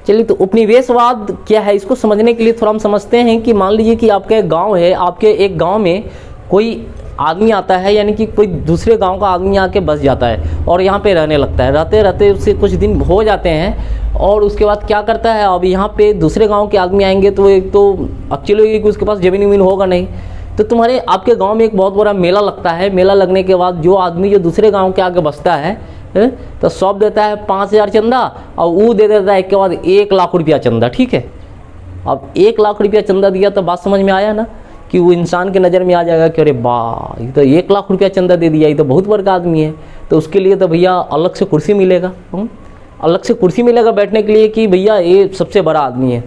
चलिए, तो उपनिवेशवाद क्या है इसको समझने के लिए थोड़ा हम समझते हैं कि मान लीजिए कि आपका एक गांव है, आपके एक गांव में कोई आदमी आता है, यानी कि कोई दूसरे गांव का आदमी आके बस जाता है और यहाँ पे रहने लगता है। रहते रहते उससे कुछ दिन हो जाते हैं और उसके बाद क्या करता है, अब यहाँ पे दूसरे गांव के आदमी आएंगे तो एक तो एक्चुअली कि उसके पास ज़मीन वमीन होगा नहीं, तो तुम्हारे आपके गांव में एक बहुत बड़ा मेला लगता है। मेला लगने के बाद जो आदमी जो दूसरे गांव के आगे बसता है तो सौंप देता है 5,000 चंदा और वो दे देता है के बाद 1,00,000 रुपया चंदा। ठीक है, अब 1,00,000 रुपया चंदा दिया तो बात समझ में आया ना, कि वो इंसान के नज़र में आ जाएगा कि अरे वाह, ये तो 1,00,000 रुपया चंदा दे दिया, ये तो बहुत बड़ा आदमी है। तो उसके लिए तो भैया अलग से कुर्सी मिलेगा, अलग से कुर्सी मिलेगा बैठने के लिए कि भैया ये सबसे बड़ा आदमी है।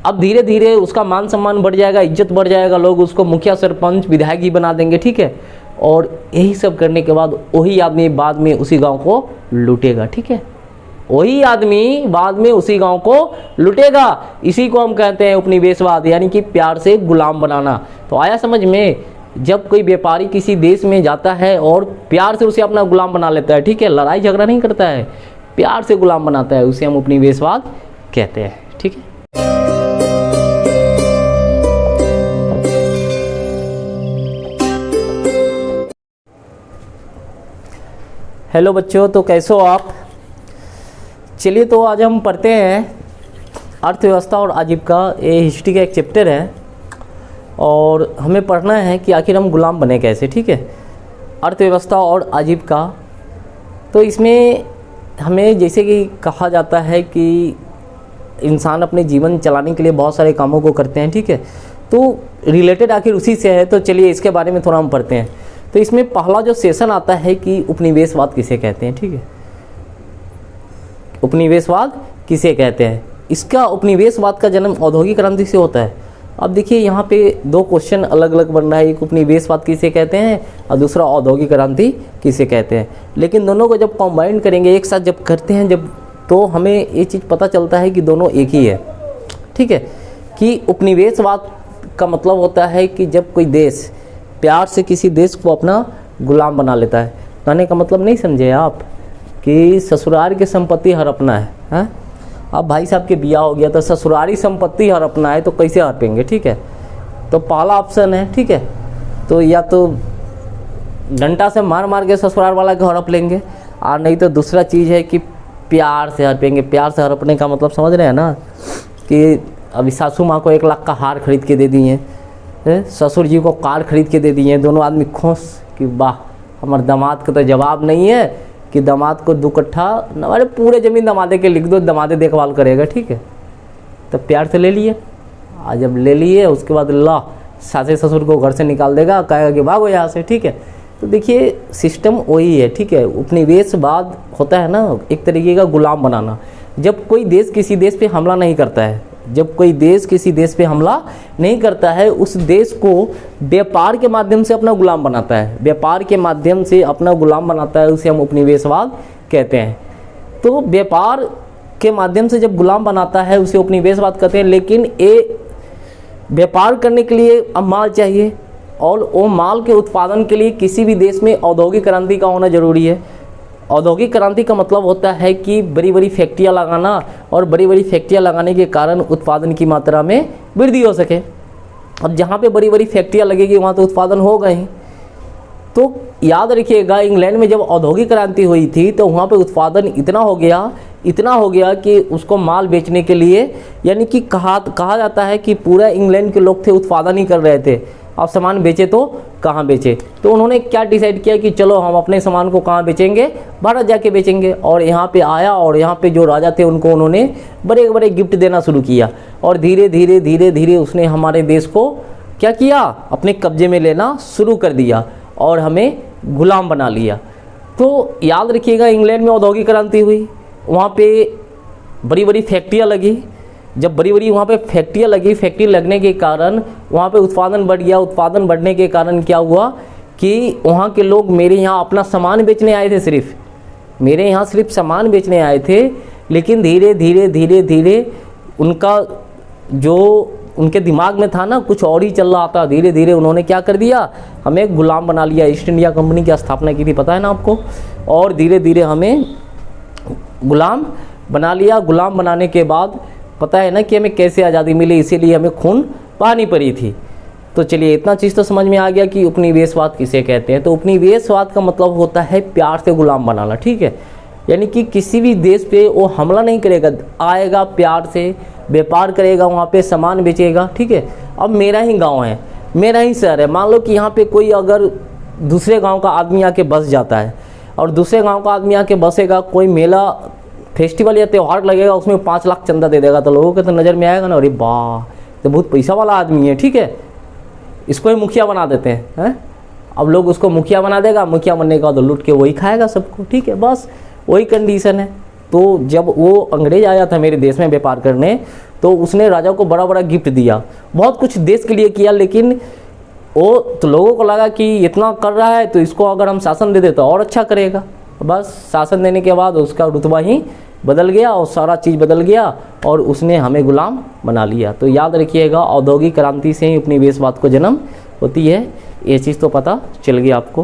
अब धीरे धीरे उसका मान सम्मान बढ़ जाएगा, इज्जत बढ़ जाएगा, लोग उसको मुखिया सरपंच विधायक ही बना देंगे। ठीक है, और यही सब करने के बाद वही आदमी बाद में उसी गांव को लूटेगा। ठीक है, वही आदमी बाद में उसी गांव को लूटेगा। इसी को हम कहते हैं उपनिवेशवाद, यानी कि प्यार से गुलाम बनाना। तो आया समझ में, जब कोई व्यापारी किसी देश में जाता है और प्यार से उसे अपना गुलाम बना लेता है, ठीक है, लड़ाई झगड़ा नहीं करता है, प्यार से गुलाम बनाता है, उसे हम उपनिवेशवाद कहते हैं। ठीक है, हेलो बच्चों, तो कैसे हो आप? चलिए, तो आज हम पढ़ते हैं अर्थव्यवस्था और आजीविका। ये हिस्ट्री का एक चैप्टर है और हमें पढ़ना है कि आखिर हम गुलाम बने कैसे। ठीक है, अर्थव्यवस्था और आजीविका। तो इसमें हमें जैसे कि कहा जाता है कि इंसान अपने जीवन चलाने के लिए बहुत सारे कामों को करते हैं। ठीक है, तो रिलेटेड आखिर उसी से है। तो चलिए इसके बारे में थोड़ा हम पढ़ते हैं। तो इसमें पहला जो सेशन आता है कि उपनिवेशवाद किसे कहते हैं। ठीक है, उपनिवेशवाद किसे कहते हैं? इसका उपनिवेशवाद का जन्म औद्योगिक क्रांति से होता है। अब देखिए यहाँ पे दो क्वेश्चन अलग अलग बन रहा है, एक उपनिवेशवाद किसे कहते हैं और दूसरा औद्योगिक क्रांति किसे कहते हैं। लेकिन दोनों को जब कंबाइन करेंगे, एक साथ जब करते हैं जब, तो हमें ये चीज़ पता चलता है कि दोनों एक ही है। ठीक है, कि उपनिवेशवाद का मतलब होता है कि जब कोई देश प्यार से किसी देश को अपना गुलाम बना लेता है। कहने का मतलब नहीं समझे आप कि ससुराल की संपत्ति हड़पना है, हाँ? अब भाई साहब के बिया हो गया तो ससुराली संपत्ति हड़पना है, तो कैसे हड़पेंगे? ठीक है, तो पहला ऑप्शन है, ठीक है, तो या तो डंडा से मार मार के ससुराल वाला के हड़प लेंगे, और नहीं तो दूसरा चीज़ है कि प्यार से हड़पेंगे। प्यार से हड़पने का मतलब समझ रहे हैं ना, कि अभी सासू माँ को 1,00,000 का हार खरीद के दे दिए, ससुर जी को कार खरीद के दे दिए, दोनों आदमी खुश कि वाह, हमारे दामाद का तो जवाब नहीं है कि दामाद को 2 कट्ठा, हमारे पूरे ज़मीन दामादे के लिख दो, दामादे देखभाल करेगा। ठीक है, तो प्यार से ले लिए, आज जब ले लिए उसके बाद ला सासे ससुर को घर से निकाल देगा, कहेगा कि भागो यहाँ से। ठीक है, तो देखिए सिस्टम वही है। ठीक है, उपनिवेशवाद होता है ना एक तरीके का गुलाम बनाना। जब कोई देश किसी देश पे हमला नहीं करता है, जब कोई देश किसी देश पे हमला नहीं करता है, उस देश को व्यापार के माध्यम से अपना गुलाम बनाता है, व्यापार के माध्यम से अपना गुलाम बनाता है, उसे हम उपनिवेशवाद कहते हैं। तो व्यापार के माध्यम से जब गुलाम बनाता है उसे उपनिवेशवाद कहते हैं। लेकिन ये व्यापार करने के लिए अब माल चाहिए, और वो माल के उत्पादन के लिए किसी भी देश में औद्योगिक क्रांति का होना जरूरी है। औद्योगिक क्रांति का मतलब होता है कि बड़ी बड़ी फैक्ट्रियाँ लगाना, और बड़ी बड़ी फैक्ट्रियाँ लगाने के कारण उत्पादन की मात्रा में वृद्धि हो सके। अब जहाँ पे बड़ी बड़ी फैक्ट्रियाँ लगेगी वहाँ तो उत्पादन होगा ही। तो याद रखिएगा, इंग्लैंड में जब औद्योगिक क्रांति हुई थी तो वहाँ पे उत्पादन इतना हो गया कि उसको माल बेचने के लिए, यानी कि कहा जाता है कि पूरा इंग्लैंड के लोग थे उत्पादन ही कर रहे थे, अब सामान बेचे तो कहाँ बेचे। तो उन्होंने क्या डिसाइड किया कि चलो हम अपने सामान को कहाँ बेचेंगे, भारत जाके बेचेंगे। और यहाँ पे आया, और यहाँ पे जो राजा थे उनको उन्होंने बड़े बड़े गिफ्ट देना शुरू किया, और धीरे धीरे उसने हमारे देश को क्या किया, अपने कब्जे में लेना शुरू कर दिया और हमें गुलाम बना लिया। तो याद रखिएगा, इंग्लैंड में औद्योगिक क्रांति हुई, वहाँ पे बड़ी बड़ी फैक्ट्रियाँ लगी। जब बड़ी बड़ी वहाँ पे फैक्ट्रियाँ लगी, फैक्ट्री लगने के कारण वहाँ पे उत्पादन बढ़ गया। उत्पादन बढ़ने के कारण क्या हुआ कि वहाँ के लोग मेरे यहाँ अपना सामान बेचने आए थे, मेरे यहाँ सिर्फ सामान बेचने आए थे। लेकिन धीरे धीरे उनका जो उनके दिमाग में था ना, कुछ और ही चल रहा था। धीरे धीरे उन्होंने क्या कर दिया, हमें गुलाम बना लिया। ईस्ट इंडिया कंपनी की स्थापना की थी, पता है ना आपको। और धीरे धीरे हमें गुलाम बना लिया। गुलाम बनाने के बाद पता है ना कि हमें कैसे आज़ादी मिली, इसीलिए हमें खून बहानी पड़ी थी। तो चलिए इतना चीज़ तो समझ में आ गया कि उपनिवेशवाद किसे कहते हैं। तो उपनिवेशवाद का मतलब होता है प्यार से गुलाम बनाना, ठीक है। यानी कि किसी भी देश पे वो हमला नहीं करेगा, आएगा प्यार से, व्यापार करेगा, वहाँ पे सामान बेचेगा, ठीक है। अब मेरा ही गांव है, मेरा ही शहर है, मान लो कि यहाँ पे कोई अगर दूसरे गांव का आदमी आके बस जाता है और दूसरे गांव का आदमी आके बसेगा, कोई मेला फेस्टिवल या त्यौहार लगेगा, उसमें 5 लाख चंदा दे देगा, तो लोगों के तो नज़र में आएगा ना, अरे वाह तो बहुत पैसा वाला आदमी है, ठीक है, इसको ही मुखिया बना देते हैं। अब लोग उसको मुखिया बना देगा, मुखिया बनने के बाद लूट के वही खाएगा सबको, ठीक है, बस वही कंडीशन है। तो जब वो अंग्रेज आया था मेरे देश में व्यापार करने, तो उसने राजा को बड़ा बड़ा गिफ्ट दिया, बहुत कुछ देश के लिए किया, लेकिन वो तो लोगों को लगा कि इतना कर रहा है तो इसको अगर हम शासन दे दे तो और अच्छा करेगा। बस शासन देने के बाद उसका रुतबा ही बदल गया और सारा चीज़ बदल गया और उसने हमें गुलाम बना लिया। तो याद रखिएगा, औद्योगिक क्रांति से ही उपनिवेशवाद को जन्म होती है, ये चीज़ तो पता चल गया आपको।